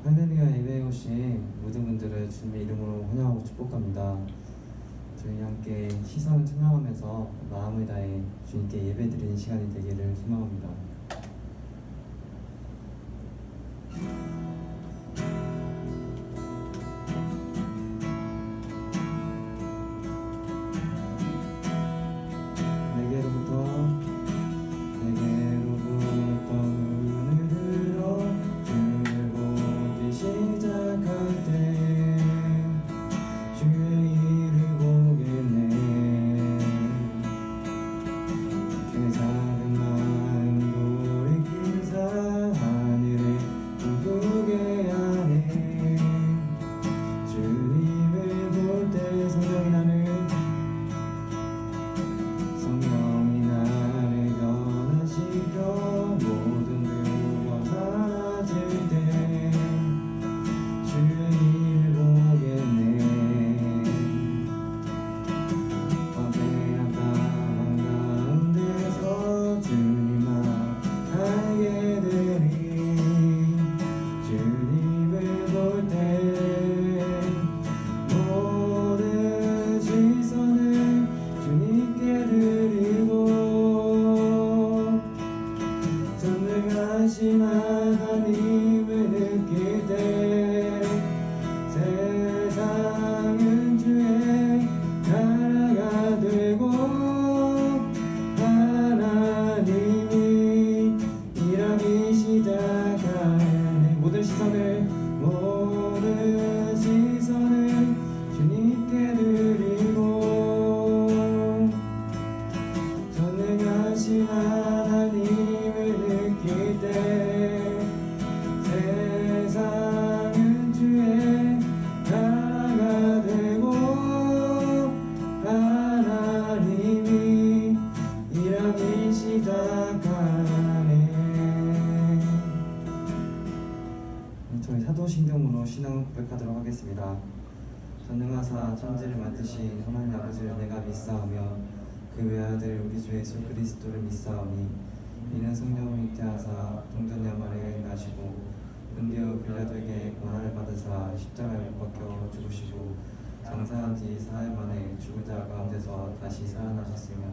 할렐루야 예배에 오신 모든 분들을 주님의 이름으로 환영하고 축복합니다. 저희 함께 시선을 천명하면서 마음을 다해 주님께 예배드리는 시간이 되기를 소망합니다. 저희 사도신경으로 신앙을 고백하도록 하겠습니다. 전능하사 천지를 만드신 하나님 아버지를 내가 믿사오며 그 외아들 우리 주 예수 그리스도를 믿사오니 이는 성령을 잉태하사 동전 야말에 나시고 은대어 빌라도에게 고난을 받으사 십자가에 못 박혀 죽으시고 장사한 지 4일 만에 죽은 자 가운데서 다시 살아나셨으며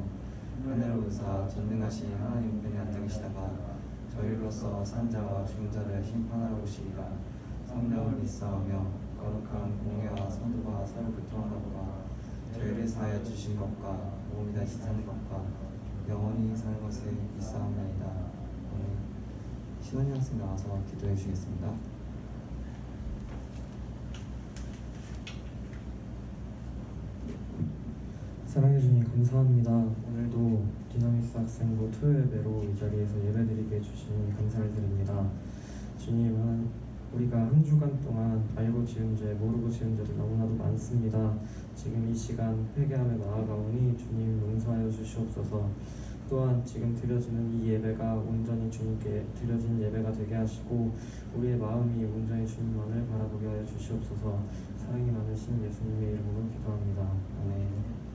하늘로 오르사 전능하신 하나님 우편에 앉아 계시다가 저희로서 산 자와 죽은 자를 심판하러 오시리라. 성령을 믿사오며 거룩한 공회와 선도가 서로 교통하나보다 저희를 사하여 주신 것과 몸이 다시 사는 것과 영원히 사는 것을 믿사옵나이다. 오늘 신원이 학생 나와서 기도해 주시겠습니다. 사랑해 주님 감사합니다. 오늘도 디나미스 학생부 토요일 예배로 이 자리에서 예배드리게 해주시니 감사를 드립니다. 주님, 우리가 한 주간 동안 알고 지은 죄, 모르고 지은 죄도 너무나도 많습니다. 지금 이 시간 회개하며 나아가오니 주님 용서하여 주시옵소서. 또한 지금 드려지는 이 예배가 온전히 주님께 드려진 예배가 되게 하시고 우리의 마음이 온전히 주님만을 바라보게 하여 주시옵소서. 사랑이 많으신 예수님의 이름으로 기도합니다. 아멘.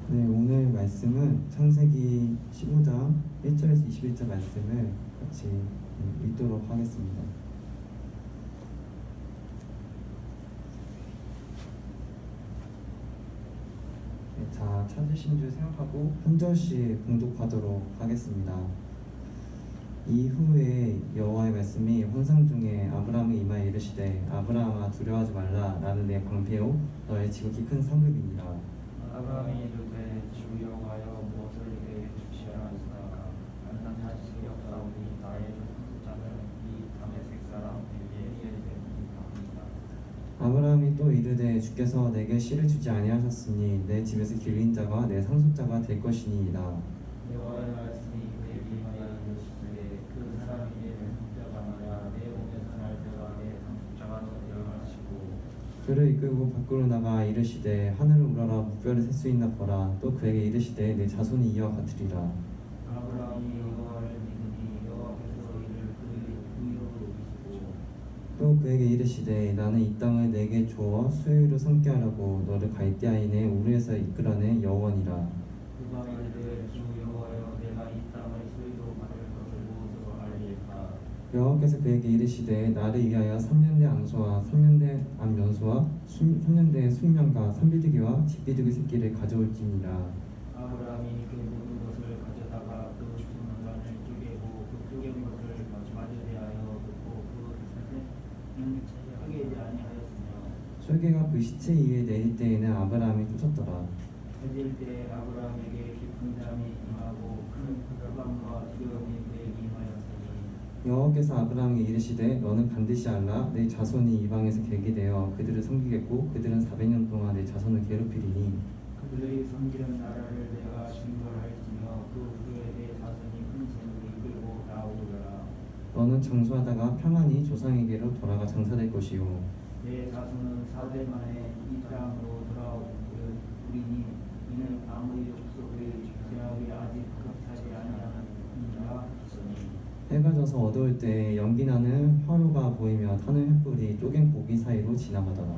네, 오늘 말씀은 창세기 15장 1절에서 21절 말씀을 같이 읽도록 하겠습니다. 네, 자, 찾으신 줄 생각하고 한 절씩 봉독하도록 하겠습니다. 이후에 여호와의 말씀이 환상 중에 아브라함의 이마에 이르시되 아브라함아 두려워하지 말라. 나는 내 방패요 너의 지극히 큰 상급이니라. 아브라함이 이르되 주 여호와여 무엇을 내게 주시라 하시다가 항상 자식이 없사오니 나의 족자는 이 다메섹 사람 엘리에셀입니다. 아브라함이 또 이르되 주께서 내게 씨를 주지 아니하셨으니 내 집에서 길린 자가 내 상속자가 될 것이니이다. 여호와의 말씀이 내 귀에 이르시되 그 사람이 내 상속자가 아니라 내 몸에서 날 때가 내 상속자가 되려 하시고 그를 이끌고 밖으로 나가 이르시되 하늘을 우러라 무뼈를 셀 수 있나 보라. 또 그에게 이르시되 내 자손이 이와 같으리라. 아브라함이 여호와를 믿으니 여호와께서 이를 그의 의로 여기시고 또 또 그에게 이르시되 나는 이 땅을 내게 주어 소유로 삼게 하려고 너를 갈대아인의 우르에서 이끌어낸 여호와니라. 그가 이르되 주 여호와여 내가 이 땅을 소유로 받을 것을 무엇으로 알리까. 여호와께서 그에게 이르시되 나를 위하여 3년 대 암소와 3년 대 암연소와 3년 대 숙면과 산비둘기와 집비둘기 새끼를 가져올지니라. 아브라함이 그 모든 것을 가져다가 그 죽는 잔을 쪼개고 그 쪼갠 것을 맞에 대하여 긋고 그 셋은 흙에 아니하였으며 쫄개가 그 시체 위에 내릴 때에는 아브라함이 쫓았더라. 해질 때 아브라함에게 깊은 잠이 임하고 큰 흑암과 두려움이 그에게 임하였으니 여호와께서 아브라함에게 이르시되 너는 반드시 알라 내 자손이 이방에서 계기되어 그들을 섬기겠고 그들은 400년 동안 내 자손을 괴롭히리니 그들이 섬기는 나라를 내가 징벌할지며 그 후에 내 자손이 큰 재물을 이끌고 나오리라. 너는 장수하다가 평안히 조상에게로 돌아가 장사될 것이요 내 자손은 4대 만에 이 땅으로 돌아오리니 이는 아무리 족속의 제약이 아직 급하지 아니하니라 하시니 해가 져서 어두울 때 연기나는 화로가 보이며 타는 횃불이 쪼갠 고기 사이로 지나가더라.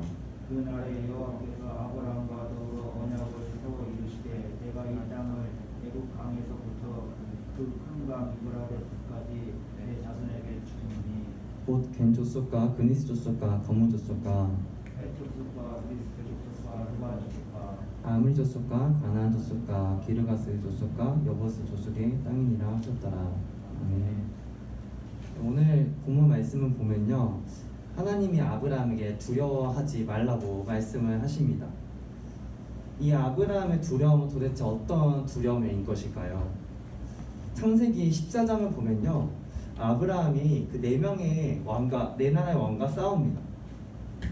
그날에 여호와께서 아브라함과 더불어 언약을 세워 이르시되 내가 이 땅을 애굽 강에서부터 그 큰 강 유브라데스까지 내 자손에게 주리니 곧 겐 족속과 그니스 족속과 거문 족속과 헷 족속과 그리스도 족속과 루반 족속과 아므리 족속과 가나안 족속과 기르가스 족속과 여보스 족속의 땅이니라 하셨더라. 아멘. 오늘 본문 말씀을 보면요, 하나님이 아브라함에게 두려워하지 말라고 말씀을 하십니다. 이 아브라함의 두려움은 도대체 어떤 두려움인 것일까요? 창세기 14장을 보면요, 아브라함이 그 4명의 왕과 4나라의 왕과 싸웁니다.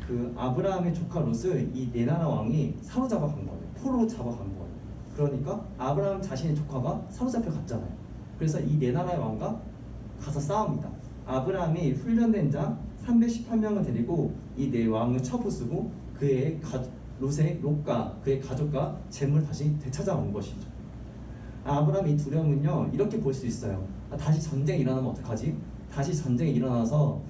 그 아브라함의 조카 롯을 이 4나라 왕이 사로잡아 간 거예요. 포로로 잡아간 거예요. 그러니까 아브라함 자신의 조카가 사로잡혀 갔잖아요. 그래서 이 4나라의 왕과 가서 싸웁니다. 아브라함이 훈련된 자 318명을 데리고 이 4왕을 쳐부수고 그의 롯과 그의 가족과 재물을 다시 되찾아온 것이죠. 아브라함의 이 두려움은요, 이렇게 볼 수 있어요. 다시 전쟁이 일어나면 어떡하지? 다시 전쟁이 일어나서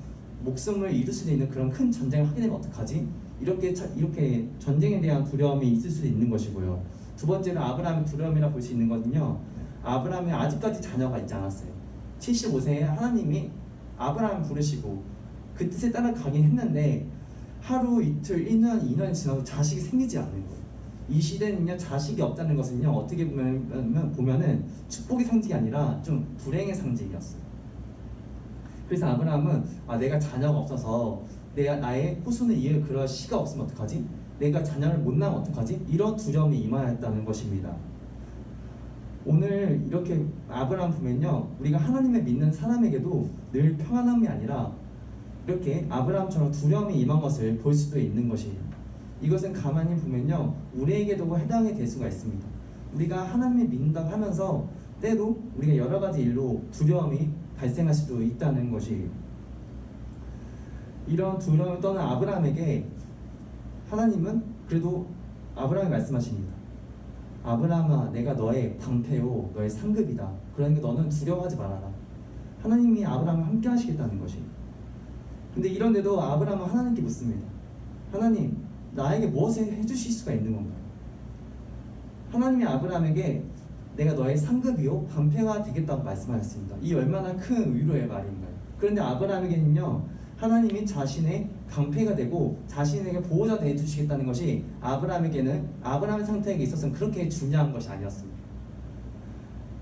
목숨을 잃을 수도 있는 그런 큰 전쟁을 하게 되면 어떡하지? 이렇게 전쟁에 대한 두려움이 있을 수도 있는 것이고요. 두 번째로 아브라함의 두려움이라 볼 수 있는 것은요, 아브라함이 아직까지 자녀가 있지 않았어요. 75세에 하나님이 아브라함을 부르시고 그 뜻에 따라 가긴 했는데 하루 이틀 1년 2년 지나도 자식이 생기지 않는 거예요. 이 시대는요, 자식이 없다는 것은요, 어떻게 보면은 축복의 상징이 아니라 좀 불행의 상징이었어요. 그래서 아브라함은 내가 자녀가 없어서 나의 후손을 이을 그럴 시가 없으면 어떡하지? 내가 자녀를 못 낳으면 어떡하지? 이런 두려움이 임하였다는 것입니다. 오늘 이렇게 아브라함 보면요, 우리가 하나님을 믿는 사람에게도 늘 평안함이 아니라 이렇게 아브라함처럼 두려움이 임한 것을 볼 수도 있는 것이에요. 이것은 가만히 보면요, 우리에게도 해당이 될 수가 있습니다. 우리가 하나님을 믿는다고 하면서 때로 우리가 여러 가지 일로 두려움이 발생할 수도 있다는 것이에요. 이런 두려움을 떠난 아브라함에게 하나님은 그래도 아브라함이 말씀하십니다. 아브라함아, 내가 너의 방패요 너의 상급이다. 그러니까 너는 두려워하지 말아라. 하나님이 아브라함과 함께 하시겠다는 것이에요. 근데 이런데도 아브라함은 하나님께 묻습니다. 하나님, 나에게 무엇을 해주실 수가 있는 건가요? 하나님이 아브라함에게 내가 너의 상급이요 방패가 되겠다고 말씀하셨습니다. 이 얼마나 큰 위로의 말인가요? 그런데 아브라함에게는요, 하나님이 자신의 방패가 되고 자신에게 보호자 되어 주시겠다는 것이 아브라함의 상태에 있어서는 그렇게 중요한 것이 아니었습니다.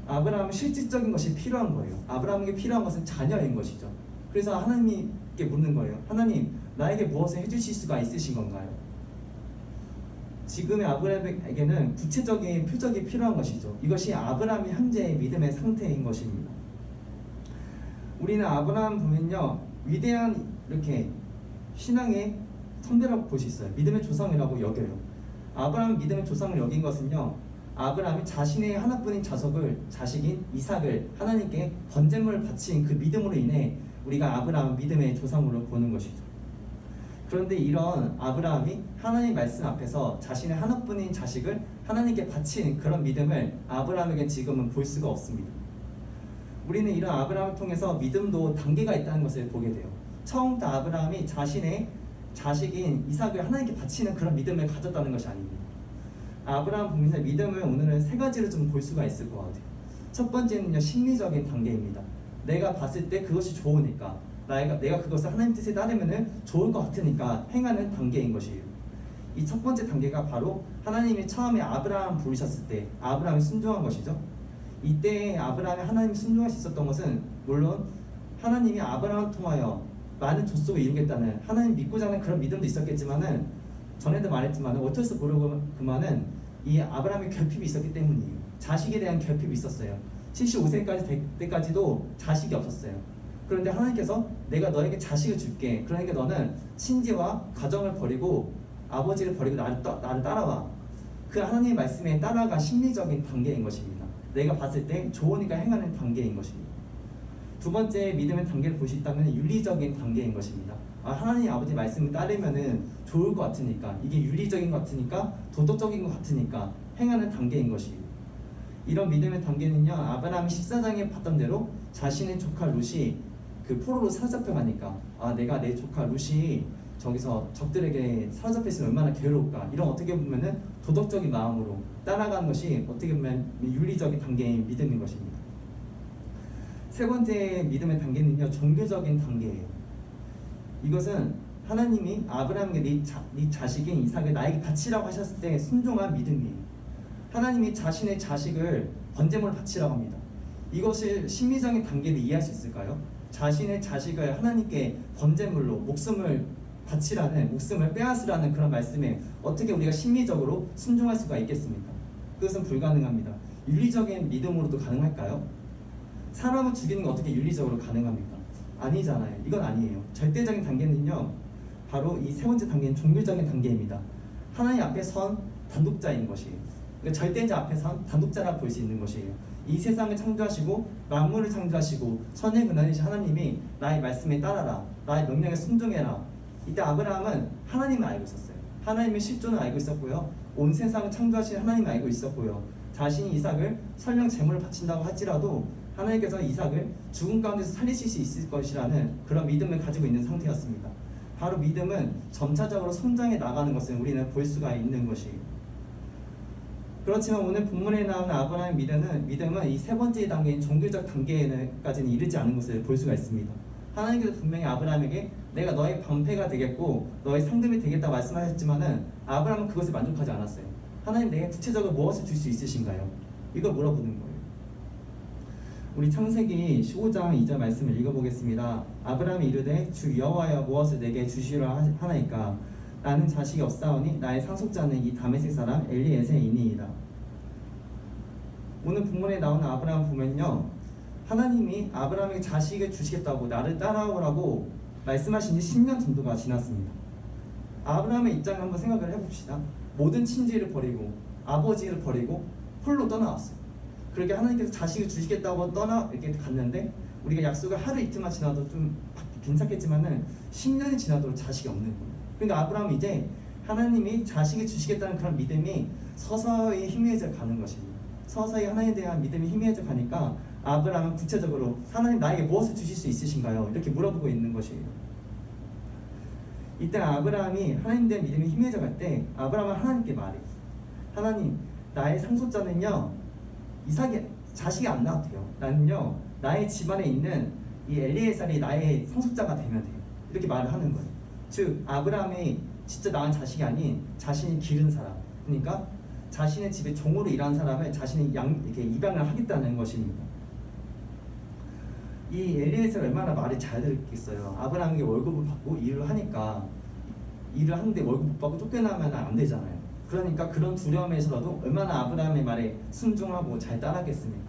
아브라함은 실질적인 것이 필요한 거예요. 아브라함에게 필요한 것은 자녀인 것이죠. 그래서 하나님께 묻는 거예요. 하나님, 나에게 무엇을 해주실 수가 있으신 건가요? 지금의 아브라함에게는 구체적인 표적이 필요한 것이죠. 이것이 아브라함의 현재의 믿음의 상태인 것입니다. 우리는 아브라함 보면요, 위대한 이렇게 신앙의 선배라고 볼 수 있어요. 믿음의 조상이라고 여겨요. 아브라함 믿음의 조상을 여긴 것은요, 아브라함이 자신의 하나뿐인 자식인 이삭을 하나님께 번제물을 바친 그 믿음으로 인해 우리가 아브라함 믿음의 조상으로 보는 것이죠. 그런데 이런 아브라함이 하나님 말씀 앞에서 자신의 하나뿐인 자식을 하나님께 바친 그런 믿음을 아브라함에게 지금은 볼 수가 없습니다. 우리는 이런 아브라함을 통해서 믿음도 단계가 있다는 것을 보게 돼요. 처음부터 아브라함이 자신의 자식인 이삭을 하나님께 바치는 그런 믿음을 가졌다는 것이 아닙니다. 아브라함 부민의 믿음을 오늘은 세 가지로 좀 볼 수가 있을 것 같아요. 첫 번째는요, 심리적인 단계입니다. 내가 봤을 때 그것이 좋으니까, 내가 그것을 하나님 뜻에 따르면 좋을 것 같으니까 행하는 단계인 것이에요. 이 첫 번째 단계가 바로 하나님이 처음에 아브라함 부르셨을 때 아브라함이 순종한 것이죠. 이때 아브라함이 하나님이 순종할 수 있었던 것은 물론 하나님이 아브라함을 통하여 많은 족속을 이루겠다는 하나님 믿고자 하는 그런 믿음도 있었겠지만은, 전에도 말했지만 어쩔 수 모르고 그만은 이 아브라함의 결핍이 있었기 때문이에요. 자식에 대한 결핍이 있었어요. 75세까지 될 때까지도 자식이 없었어요. 그런데 하나님께서 내가 너에게 자식을 줄게. 그러니까 너는 친지와 가정을 버리고 아버지를 버리고 나를 따라와. 그 하나님의 말씀에 따라가 심리적인 단계인 것입니다. 내가 봤을 때 좋으니까 행하는 단계인 것입니다. 두 번째 믿음의 단계를 볼 수 있다면 윤리적인 단계인 것입니다. 하나님 아버지 말씀을 따르면은 좋을 것 같으니까, 이게 윤리적인 것 같으니까, 도덕적인 것 같으니까 행하는 단계인 것이에요. 이런 믿음의 단계는요, 아브라함이 14장에 봤던 대로 자신의 조카 룻이 그 포로로 사로잡혀가니까 내가 내 조카 룻이 저기서 적들에게 사로잡혔으면 얼마나 괴로울까, 이런 어떻게 보면은 도덕적인 마음으로 따라가는 것이 어떻게 보면 윤리적인 단계의 믿음인 것입니다. 세 번째 믿음의 단계는요, 종교적인 단계예요. 이것은 하나님이 아브라함에게 네 자식인 이삭을 나에게 바치라고 하셨을 때 순종한 믿음이에요. 하나님이 자신의 자식을 번제물로 바치라고 합니다. 이것을 심리적인 단계로 이해할 수 있을까요? 자신의 자식을 하나님께 번제물로 목숨을 바치라는, 목숨을 빼앗으라는 그런 말씀에 어떻게 우리가 심리적으로 순종할 수가 있겠습니까? 그것은 불가능합니다. 윤리적인 믿음으로도 가능할까요? 사람을 죽이는 게 어떻게 윤리적으로 가능합니까? 아니잖아요. 이건 아니에요. 절대적인 단계는요, 바로 이 세 번째 단계는 종교적인 단계입니다. 하나님 앞에 선 단독자인 것이에요. 그러니까 절대자 앞에 선 단독자라 볼 수 있는 것이에요. 이 세상을 창조하시고 만물을 창조하시고 선의 근원이신 하나님이 나의 말씀에 따라라, 나의 명령에 순종해라. 이때 아브라함은 하나님을 알고 있었어요. 하나님의 실존을 알고 있었고요, 온 세상을 창조하신 하나님을 알고 있었고요, 자신이 이삭을 설령 제물을 바친다고 할지라도 하나님께서 이삭을 죽음 가운데서 살리실 수 있을 것이라는 그런 믿음을 가지고 있는 상태였습니다. 바로 믿음은 점차적으로 성장해 나가는 것을 우리는 볼 수가 있는 것이에요. 그렇지만 오늘 본문에 나오는 아브라함의 믿음은 이 세 번째 단계인 종교적 단계까지는 이르지 않은 것을 볼 수가 있습니다. 하나님께서 분명히 아브라함에게 내가 너의 방패가 되겠고 너의 상금이 되겠다 말씀하셨지만은 아브라함은 그것을 만족하지 않았어요. 하나님, 내게 구체적으로 무엇을 줄 수 있으신가요? 이걸 물어보는 거예요. 우리 창세기 15장 2절 말씀을 읽어보겠습니다. 아브라함이 이르되 주 여호와여 무엇을 내게 주시려 하나이까? 나는 자식이 없사오니 나의 상속자는 이 다메섹 사람 엘리에셀이니이다. 오늘 본문에 나오는 아브라함 보면요, 하나님이 아브라함에게 자식을 주시겠다고 나를 따라오라고 말씀하신 지 10년 정도가 지났습니다. 아브라함의 입장을 한번 생각을 해봅시다. 모든 친지를 버리고 아버지를 버리고 홀로 떠나왔어요. 그렇게 하나님께서 자식을 주시겠다고 이렇게 갔는데, 우리가 약속을 하루 이틀만 지나도 좀 괜찮겠지만은 10년이 지나도록 자식이 없는 거예요. 그러니까 아브라함은 이제 하나님이 자식을 주시겠다는 그런 믿음이 서서히 희미해져 가는 것입니다. 서서히 하나님에 대한 믿음이 희미해져 가니까 아브라함은 구체적으로 하나님, 나에게 무엇을 주실 수 있으신가요? 이렇게 물어보고 있는 것이에요. 이때 아브라함이 하나님에 대한 믿음이 희미해져 갈 때 아브라함은 하나님께 말해요. 하나님, 나의 상속자는요 자식이 안 낳아도 돼요. 나는요 나의 집안에 있는 이 엘리에셀이 나의 상속자가 되면 돼요. 이렇게 말을 하는 거예요. 즉 아브라함이 진짜 낳은 자식이 아닌 자신이 기른 사람, 그러니까 자신의 집에 종으로 일하는 사람을 자신이 이렇게 입양을 하겠다는 것입니다. 이 엘리에셀 얼마나 말을 잘 들었겠어요. 아브라함에게 월급을 받고 일을 하니까, 일을 하는데 월급 못 받고 쫓겨나면 안 되잖아요. 그러니까 그런 두려움에서라도 얼마나 아브라함의 말에 순종하고 잘 따라하겠습니까?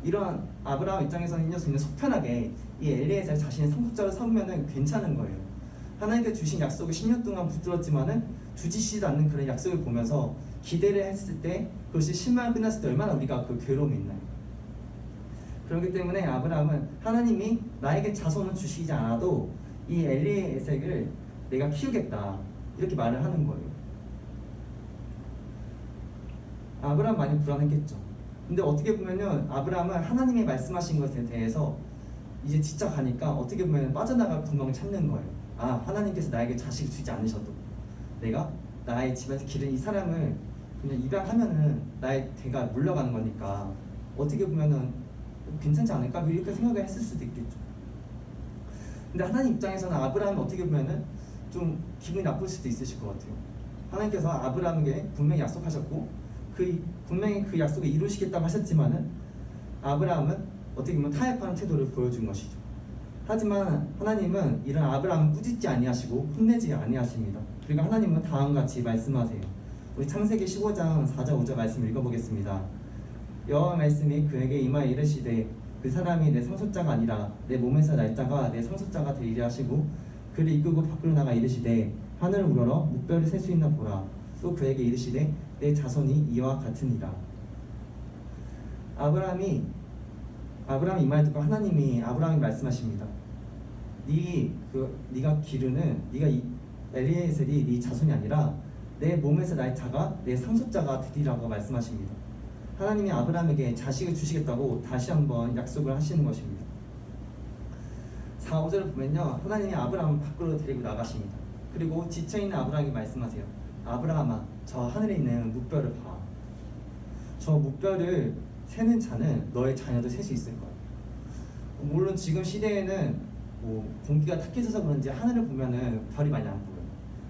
이런 아브라함 입장에서는요, 그냥 속편하게 이 엘리에셀 자신의 상속자를 삼으면 괜찮은 거예요. 하나님께 주신 약속을 10년 동안 붙들었지만은 주지시지 않는 그런 약속을 보면서 기대를 했을 때 그것이 실망이 끝났을 때 얼마나 우리가 그 괴로움이 있나요? 그렇기 때문에 아브라함은 하나님이 나에게 자손을 주시지 않아도 이 엘리에셀을 내가 키우겠다, 이렇게 말을 하는 거예요. 아브라함 많이 불안했겠죠. 근데 어떻게 보면요, 아브라함은 하나님이 말씀하신 것에 대해서 이제 진짜 가니까 어떻게 보면 빠져나갈 구멍을 찾는 거예요. 아, 하나님께서 나에게 자식을 주지 않으셔도 내가 나의 집에서 기른 이 사람을 그냥 입양하면은 나의 대가 물러가는 거니까 어떻게 보면은 괜찮지 않을까? 이렇게 생각을 했을 수도 있겠죠. 근데 하나님 입장에서는 아브라함이 어떻게 보면은 좀 기분이 나쁠 수도 있으실 것 같아요. 하나님께서 아브라함에게 분명히 약속하셨고 분명히 그 약속을 이루시겠다고 하셨지만은 아브라함은 어떻게 보면 타협하는 태도를 보여준 것이죠. 하지만 하나님은 이런 아브라함을 꾸짖지 아니하시고 혼내지 아니하십니다. 그리고 하나님은 다음과 같이 말씀하세요. 우리 창세기 15장 4절 5절 말씀 읽어보겠습니다. 여호와 말씀이 그에게 임하여 이르시되 그 사람이 내 상속자가 아니라 내 몸에서 날 자가 내 상속자가 되리라 하시고 그를 이끌고 밖으로 나가 이르시되 하늘을 우러러 묵별을 셀 수 있나 보라. 또 그에게 이르시되 내 자손이 이와 같으니라. 아브라함이 이 말을 듣고 하나님이 아브라함이 말씀하십니다. 네가 기르는 엘리에셀이 네 자손이 아니라 내 몸에서 날 자가 내 상속자가 되리라고 말씀하십니다. 하나님이 아브라함에게 자식을 주시겠다고 다시 한번 약속을 하시는 것입니다. 4, 5절을 보면요, 하나님이 아브라함을 밖으로 데리고 나가십니다. 그리고 지쳐있는 아브라함에게 말씀하세요. 아브라함아, 저 하늘에 있는 묵별을 봐. 저 묵별을 세는 자는 너의 자녀도 셀 수 있을 거야. 물론 지금 시대에는 공기가 탁해져서 그런지 하늘을 보면은 별이 많이 안 보여요.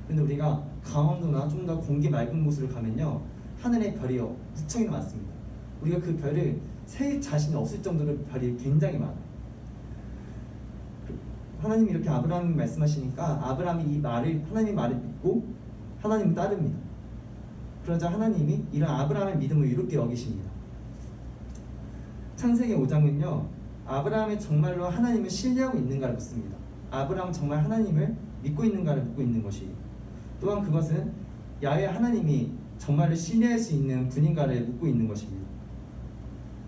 근데 우리가 강원도나 좀 더 공기 맑은 곳으로 가면요, 하늘에 별이 무척이나 많습니다. 우리가 그 별을 셀 자신이 없을 정도로 별이 굉장히 많아요. 하나님이 이렇게 아브라함이 말씀하시니까 아브라함이 하나님의 말을 믿고 하나님을 따릅니다. 그러자 하나님이 이런 아브라함의 믿음을 이롭게 여기십니다. 창세기 5장은요, 아브라함이 정말로 하나님을 신뢰하고 있는가를 묻습니다. 아브라함은 정말 하나님을 믿고 있는가를 묻고 있는 것이에요. 또한 그것은 야훼 하나님이 정말로 신뢰할 수 있는 분인가를 묻고 있는 것입니다.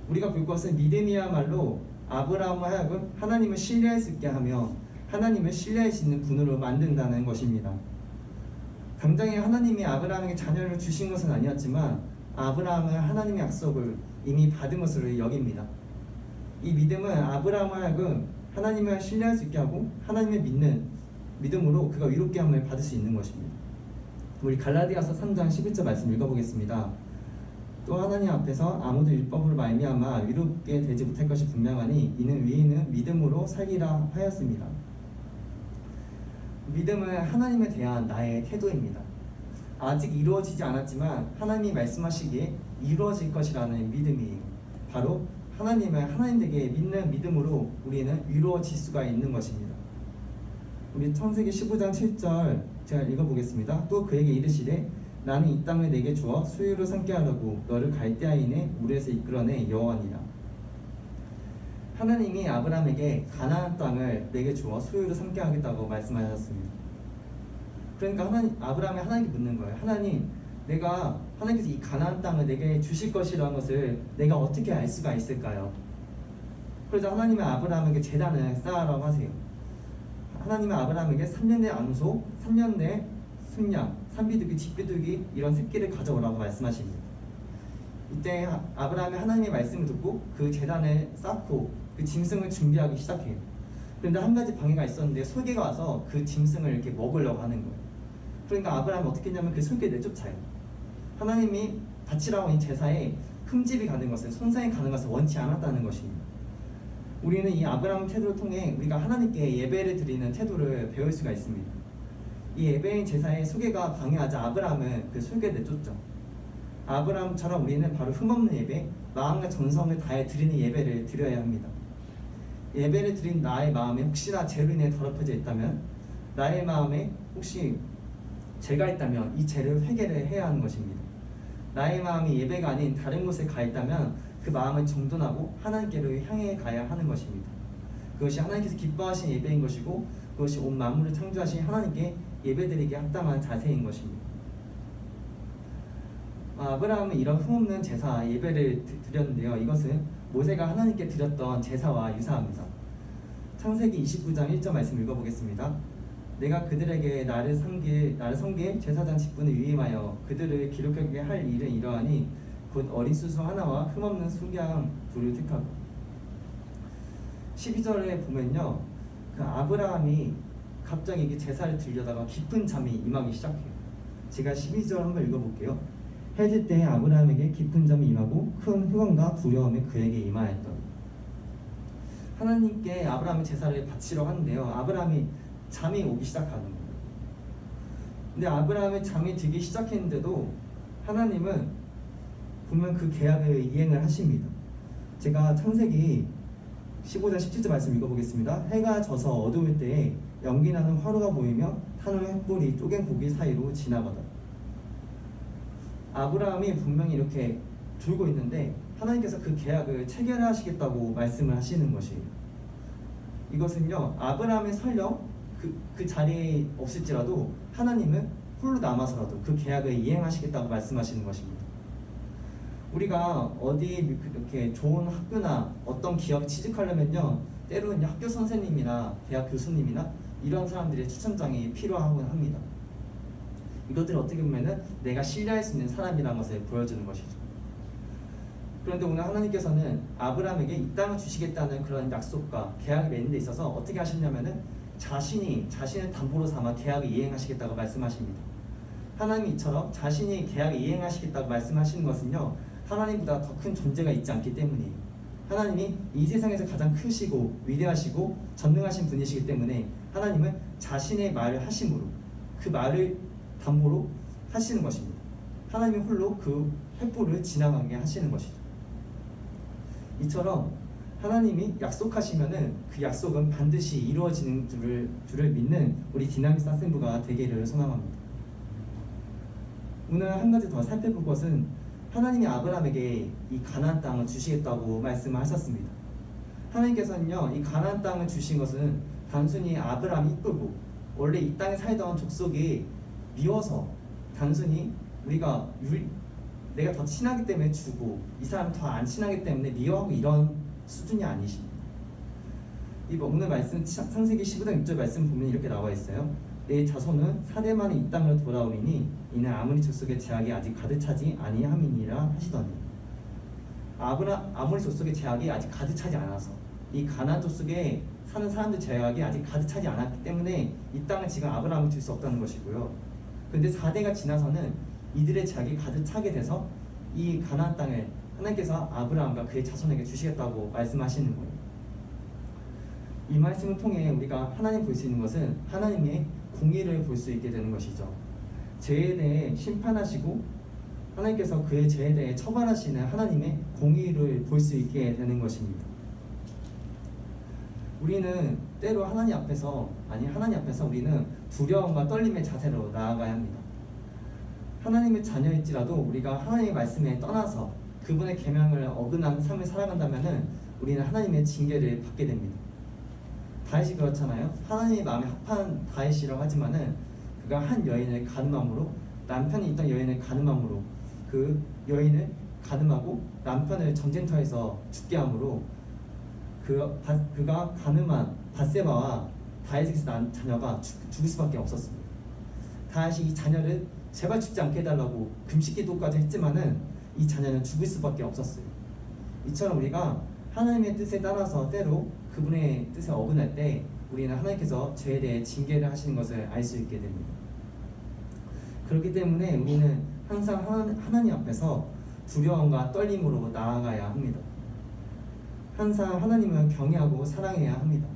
우리가 볼 것은 믿음이야말로 아브라함을 하여금 하나님을 신뢰할 수 있게 하며 하나님을 신뢰할 수 있는 분으로 만든다는 것입니다. 당장에 하나님이 아브라함에게 자녀를 주신 것은 아니었지만 아브라함은 하나님의 약속을 이미 받은 것으로 여깁니다. 이 믿음은 아브라함을 하여금 하나님을 신뢰할 수 있게 하고 하나님을 믿는 믿음으로 그가 위롭게 함을 받을 수 있는 것입니다. 우리 갈라디아서 3장 11절 말씀 읽어보겠습니다. 또 하나님 앞에서 아무도 율법으로 말미암아 위롭게 되지 못할 것이 분명하니 이는 위인은 믿음으로 살리라 하였습니다. 믿음은 하나님에 대한 나의 태도입니다. 아직 이루어지지 않았지만 하나님이 말씀하시기에 이루어질 것이라는 믿음이에요. 바로 하나님을 하나님에게 믿는 믿음으로 우리는 이루어질 수가 있는 것입니다. 우리 창세기 15장 7절 제가 읽어보겠습니다. 또 그에게 이르시되 나는 이 땅을 내게 주어 소유로 삼게 하려고 너를 갈대아인의 우르에서 이끌어내 여호와니라. 하나님이 아브라함에게 가나안 땅을 내게 주어 소유로 삼게 하겠다고 말씀하셨습니다. 그러니까 아브라함이 하나님께 묻는 거예요. 하나님께서 이 가나안 땅을 내게 주실 것이라는 것을 내가 어떻게 알 수가 있을까요? 그래서 하나님은 아브라함에게 제단을 쌓으라고 하세요. 하나님은 아브라함에게 3년 내 암소, 3년 내 순양, 산비둘기, 집비둘기 이런 새끼를 가져오라고 말씀하십니다. 이때 아브라함이 하나님의 말씀을 듣고 그 제단을 쌓고 그 짐승을 준비하기 시작해요. 그런데 한 가지 방해가 있었는데 솔개가 와서 그 짐승을 이렇게 먹으려고 하는 거예요. 그러니까 아브라함이 어떻게 했냐면 그 솔개를 내쫓아요. 하나님이 바치라고 이 제사에 흠집이 가는 것을, 손상이 가는 것을 원치 않았다는 것입니다. 우리는 이 아브라함 태도를 통해 우리가 하나님께 예배를 드리는 태도를 배울 수가 있습니다. 이 예배인 제사의 소개가 방해하자 아브라함은 그 소개를 내쫓죠. 아브라함처럼 우리는 바로 흠없는 예배, 마음과 정성을 다해 드리는 예배를 드려야 합니다. 예배를 드린 나의 마음에 혹시나 죄로 인해 더럽혀져 있다면, 나의 마음에 혹시 죄가 있다면 이 죄를 회개를 해야 하는 것입니다. 나의 마음이 예배가 아닌 다른 곳에 가 있다면 그 마음을 정돈하고 하나님께로 향해 가야 하는 것입니다. 그것이 하나님께서 기뻐하시는 예배인 것이고 그것이 온 만물을 창조하신 하나님께 예배드리기에 합당한 자세인 것입니다. 아브라함은 이런 흠없는 제사 예배를 드렸는데요. 이것은 모세가 하나님께 드렸던 제사와 유사합니다. 창세기 29장 1절 말씀 읽어보겠습니다. 내가 그들에게 나를 섬길 제사장 직분을 위임하여 그들을 기록하게 할 일은 이러하니 곧 어린 수소 하나와 흠없는 순양 둘을 택하고. 12절에 보면요, 그 아브라함이 갑자기 이게 제사를 드리려다가 깊은 잠이 임하기 시작해요. 제가 12절 한번 읽어볼게요. 해질 때에 아브라함에게 깊은 잠이 임하고 큰 흥황과 두려움이 그에게 임하였더니. 하나님께 아브라함이 제사를 바치려고 하는데요, 아브라함이 잠이 오기 시작하는 거예요. 근데 아브라함이 잠이 들기 시작했는데도 하나님은 분명 그 계약을 이행을 하십니다. 제가 창세기 15장 17절 말씀 읽어보겠습니다. 해가 져서 어두울 때에 연기나는 화로가 보이며 타는 횃불이 쪼갠 고기 사이로 지나가다. 아브라함이 분명히 이렇게 졸고 있는데 하나님께서 그 계약을 체결하시겠다고 말씀을 하시는 것이에요. 이것은요, 아브라함이 설령 그 자리에 없을지라도 하나님은 홀로 남아서라도 그 계약을 이행하시겠다고 말씀하시는 것입니다. 우리가 어디 이렇게 좋은 학교나 어떤 기업에 취직하려면요, 때로는 학교 선생님이나 대학 교수님이나 이런 사람들의 추천장이 필요하곤 합니다. 이것들이 어떻게 보면은 내가 신뢰할 수 있는 사람이라는 것을 보여주는 것이죠. 그런데 오늘 하나님께서는 아브라함에게 이 땅을 주시겠다는 그런 약속과 계약을 맺는 데 있어서 어떻게 하셨냐면은 자신을 담보로 삼아 계약을 이행하시겠다고 말씀하십니다. 하나님이 이처럼 자신이 계약을 이행하시겠다고 말씀하시는 것은요, 하나님보다 더 큰 존재가 있지 않기 때문이에요. 하나님이 이 세상에서 가장 크시고 위대하시고 전능하신 분이시기 때문에 하나님은 자신의 말을 하심으로 그 말을 담보로 하시는 것입니다. 하나님이 홀로 그 횃불을 지나가게 하시는 것이죠. 이처럼 하나님이 약속하시면은 그 약속은 반드시 이루어지는 줄을 믿는 우리 디나미스 학생부가 되기를 소망합니다. 오늘 한 가지 더 살펴볼 것은 하나님이 아브라함에게 이 가나안 땅을 주시겠다고 말씀하셨습니다. 하나님께서는요, 이 가나안 땅을 주신 것은 단순히 아브라함이 이끌고 원래 이 땅에 살던 족속이 미워서 단순히 내가 더 친하기 때문에 주고 이 사람 더 안 친하기 때문에 미워하고 이런 수준이 아니십니다. 오늘 말씀 창세기 15장 6절 말씀 보면 이렇게 나와 있어요. 내 자손은 4대 만에 이 땅으로 돌아오리니 이는 아모리 족속의 제약이 아직 가득 차지 아니함이니라 하시더니. 아모리 족속의 제약이 아직 가득 차지 않아서 이 가나안 족속에 사는 사람들 제약이 아직 가득 차지 않았기 때문에 이 땅을 지금 아브라함이 줄 수 없다는 것이고요. 그런데 4대가 지나서는 이들의 제약이 가득 차게 돼서 이 가나안 땅을 하나님께서 아브라함과 그의 자손에게 주시겠다고 말씀하시는 거예요. 이 말씀을 통해 우리가 하나님 볼 수 있는 것은 하나님의 공의를 볼 수 있게 되는 것이죠. 죄에 대해 심판하시고 하나님께서 그의 죄에 대해 처벌하시는 하나님의 공의를 볼 수 있게 되는 것입니다. 우리는 때로 하나님 앞에서 우리는 두려움과 떨림의 자세로 나아가야 합니다. 하나님의 자녀일지라도 우리가 하나님의 말씀에 떠나서 그분의 계명을 어긋난 삶을 살아간다면은 우리는 하나님의 징계를 받게 됩니다. 다윗이 그렇잖아요. 하나님의 마음에 합한 다윗이라고 하지만은 그가 한 여인을 간음함으로, 남편이 있던 여인을 간음함으로 그 여인을 간음하고 남편을 전쟁터에서 죽게 함으로 그가 간음한 밧세바와 다윗에게서 난 자녀가 죽을 수밖에 없었습니다. 다윗이 이 자녀를 제발 죽지 않게 해달라고 금식기도까지 했지만은 이 자녀는 죽을 수밖에 없었어요. 이처럼 우리가 하나님의 뜻에 따라서 때로 그분의 뜻에 어긋날 때 우리는 하나님께서 죄에 대해 징계를 하시는 것을 알 수 있게 됩니다. 그렇기 때문에 우리는 항상 하나님 앞에서 두려움과 떨림으로 나아가야 합니다. 항상 하나님을 경외하고 사랑해야 합니다.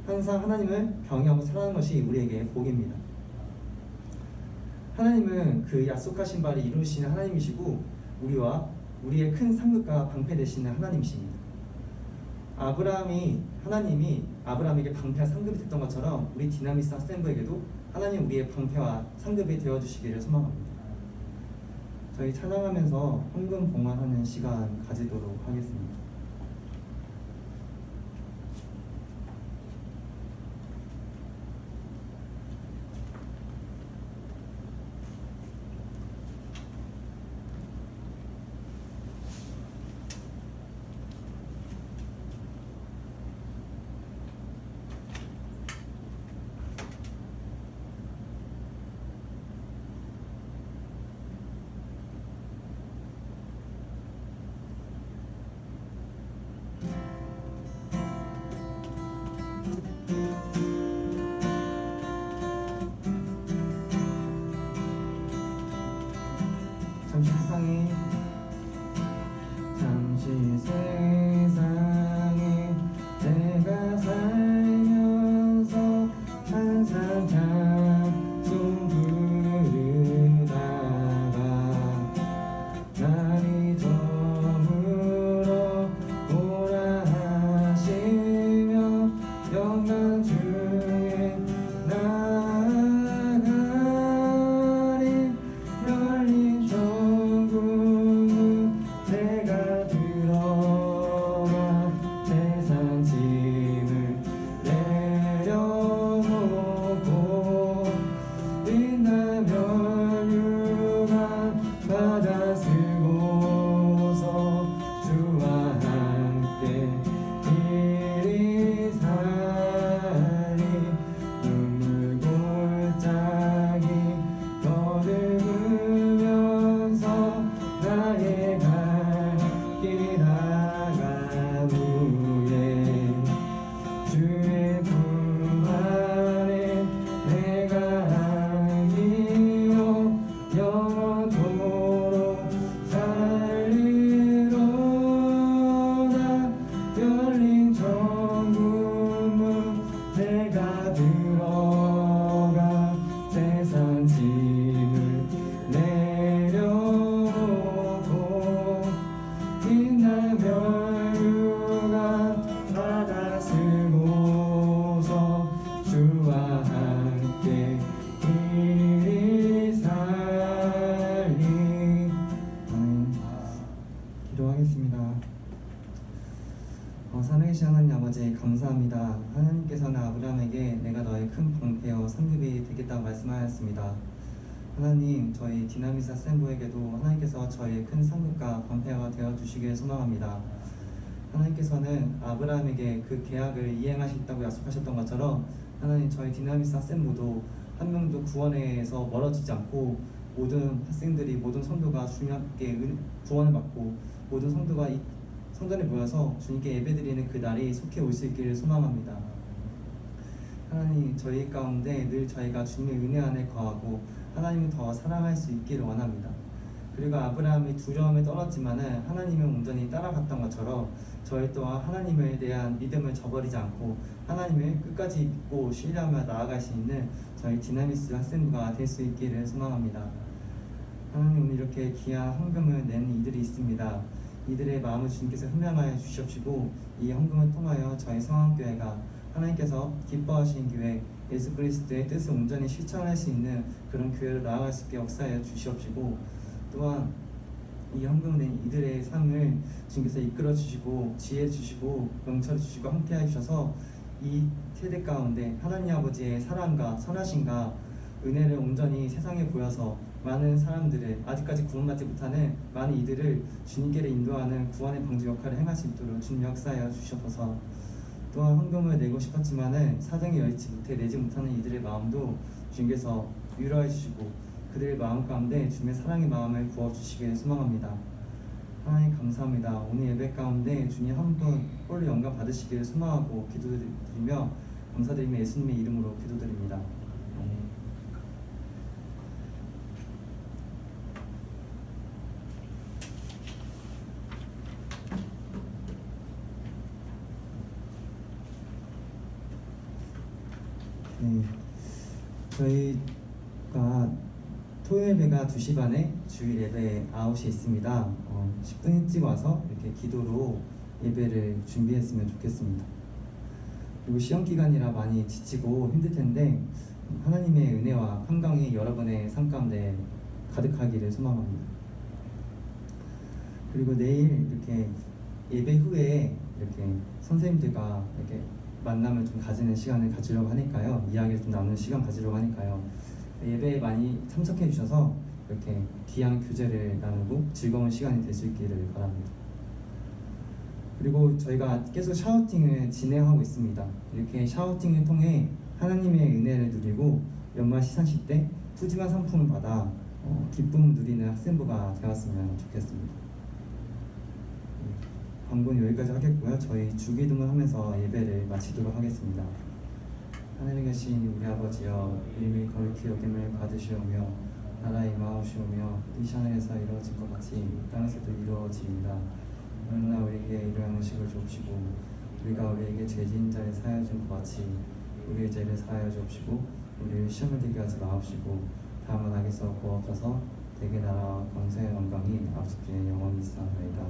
항상 하나님을 경외하고 사랑하는 것이 우리에게 복입니다. 하나님은 그 약속하신 바를 이루시는 하나님이시고 우리의 큰 상급과 방패 되시는 하나님이십니다. 하나님이 아브라함에게 방패와 상급이 됐던 것처럼 우리 디나미스 학생부에게도 하나님 우리의 방패와 상급이 되어주시기를 소망합니다. 저희 찬양하면서 헌금 봉헌하는 시간 가지도록 하겠습니다. 세상에 내가 살면서 항상 찬송 부르다가 날이 저물어 오라 하시며 영광 중에 나아가리 열린 천국문 내가 들어가 세상 짐을 내려놓고 빛나며 유한 바다 쓰고서 주와 함께 길이 살리 눈물 골짜기 거듭으면서 나의 갈 길이 다가오에 주의 품 안에 내가 안기고 영원토록 살리로다 열린 천국문 내가 들어가 세상 짐을 내려놓고 빛나며 유가 바다 쓰고서 주와 함께 길이 살리. 아멘. 기도하겠습니다. 살아계신 하나님 아버지 감사합니다. 하나님께서는 아브라함에게 내가 너의 큰 방패여 상급이 되겠다고 말씀하였습니다. 하나님, 저희 디나미스 학생부에게도 하나님께서 저희의 큰 상급과 방패가 되어주시길 소망합니다. 하나님께서는 아브라함에게 그 계약을 이행하시겠다고 약속하셨던 것처럼 하나님, 저희 디나미스 학생부도 한 명도 구원에서 멀어지지 않고 모든 학생들이, 모든 성도가 주님께 구원을 받고 모든 성도가 이 성전에 모여서 주님께 예배드리는 그 날이 속히 올 수 있기를 소망합니다. 하나님, 저희 가운데 늘 저희가 주님의 은혜 안에 거하고 하나님을 더 사랑할 수 있기를 원합니다. 그리고 아브라함이 두려움에 떨었지만은 하나님을 온전히 따라갔던 것처럼 저희 또한 하나님에 대한 믿음을 저버리지 않고 하나님을 끝까지 믿고 신뢰하며 나아갈 수 있는 저희 디나미스 학생부가 될 수 있기를 소망합니다. 하나님, 오늘 이렇게 귀한 헌금을 내는 이들이 있습니다. 이들의 마음을 주님께서 현명하여 주시옵시고 이 헌금을 통하여 저희 성황교회가 하나님께서 기뻐하시는 교회, 예수 그리스도의 뜻을 온전히 실천할 수 있는 그런 교회로 나아갈 수 있게 역사하여 주시옵시고, 또한 이 헌금을 낸 이들의 삶을 주님께서 이끌어 주시고 지혜 주시고 명철 주시고 함께해 주셔서 이 세대 가운데 하나님 아버지의 사랑과 선하심과 은혜를 온전히 세상에 보여서 많은 사람들을, 아직까지 구원받지 못하는 많은 이들을 주님께로 인도하는 구원의 방주 역할을 행할 수 있도록 주님 역사하여 주시옵소서. 또한 헌금을 내고 싶었지만은 사정이 여의치 못해 내지 못하는 이들의 마음도 주님께서 위로해 주시고 그들의 마음 가운데 주님의 사랑의 마음을 부어주시길 소망합니다. 하나님 감사합니다. 오늘 예배 가운데 주님 한 분 홀로 영광 받으시기를 소망하고 기도드리며 감사드리며 예수님의 이름으로 기도드립니다. 아멘. 네, 저희가 토요일 예배가 2시 반에 주일 예배 9시에 있습니다. 10분 일찍 와서 이렇게 기도로 예배를 준비했으면 좋겠습니다. 그리고 시험 기간이라 많이 지치고 힘들 텐데 하나님의 은혜와 평강이 여러분의 삶 가운데 가득하기를 소망합니다. 그리고 내일 이렇게 예배 후에 이렇게 선생님들과 이렇게 만남을 좀 가지는 시간을 가지려고 하니까요. 이야기를 좀 나누는 시간 가지려고 하니까요. 예배에 많이 참석해 주셔서 이렇게 귀한 교제를 나누고 즐거운 시간이 될 수 있기를 바랍니다. 그리고 저희가 계속 샤우팅을 진행하고 있습니다. 이렇게 샤우팅을 통해 하나님의 은혜를 누리고 연말 시상식 때 푸짐한 상품을 받아 기쁨을 누리는 학생부가 되었으면 좋겠습니다. 광고는 여기까지 하겠고요. 저희 주기도문 하면서 예배를 마치도록 하겠습니다. 하늘에 계신 우리 아버지여, 이름이 거룩히 여김을 받으시오며 나라의 임하옵시오며 뜻이 하늘에서 이루어진 것 같이 땅에서도 이루어지이다. 오늘날 우리에게 일용할 음식을 주옵시고 우리가 우리에게 죄지은 자를 사하여 준 것 같이 우리의 죄를 사하여 주옵시고 우리를 시험을 들게 하지 마옵시고 다만 악에서 구하옵소서. 대개 나라와 권세의 영광이 아버지께 영원히 있사옵나이다.